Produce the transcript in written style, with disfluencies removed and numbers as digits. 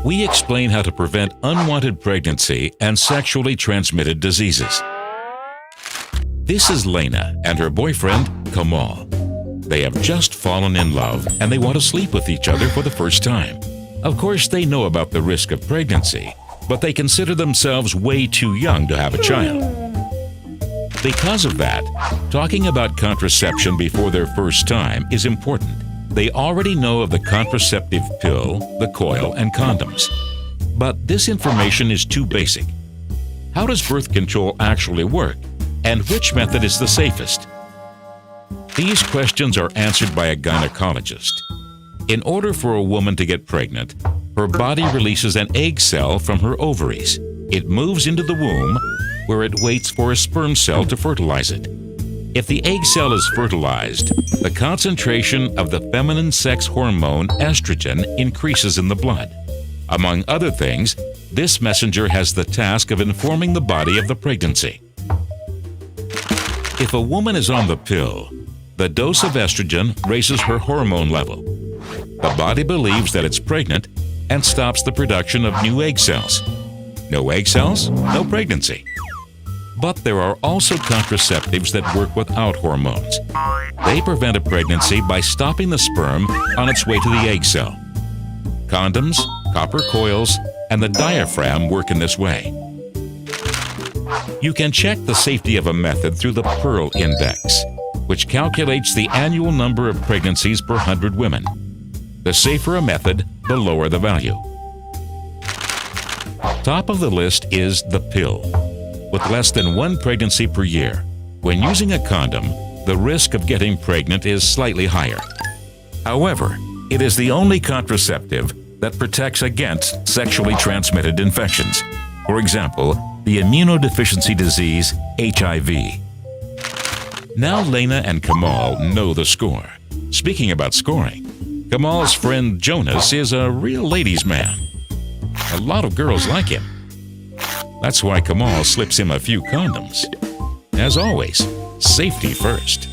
we explain how to prevent unwanted pregnancy and sexually transmitted diseases. This is Lena and her boyfriend, Kamal. They have just fallen in love and they want to sleep with each other for the first time. Of course, they know about the risk of pregnancy, but they consider themselves way too young to have a child. Because of that, talking about contraception before their first time is important. They already know of the contraceptive pill, the coil, and condoms. But this information is too basic. How does birth control actually work, and which method is the safest? These questions are answered by a gynecologist. In order for a woman to get pregnant, her body releases an egg cell from her ovaries. It moves into the womb, where it waits for a sperm cell to fertilize it. If the egg cell is fertilized, the concentration of the feminine sex hormone estrogen increases in the blood. Among other things, this messenger has the task of informing the body of the pregnancy. If a woman is on the pill, the dose of estrogen raises her hormone level. The body believes that it's pregnant and stops the production of new egg cells. No egg cells, no pregnancy. But there are also contraceptives that work without hormones. They prevent a pregnancy by stopping the sperm on its way to the egg cell. Condoms, copper coils, and the diaphragm work in this way. You can check the safety of a method through the Pearl Index, which calculates the annual number of pregnancies per 100 women. The safer a method, the lower the value. Top of the list is the pill. With less than one pregnancy per year, when using a condom, the risk of getting pregnant is slightly higher. However, it is the only contraceptive that protects against sexually transmitted infections. For example, the immunodeficiency disease, HIV. Now Lena and Kamal know the score. Speaking about scoring, Kamal's friend Jonas is a real ladies' man. A lot of girls like him. That's why Kamal slips him a few condoms. As always, safety first.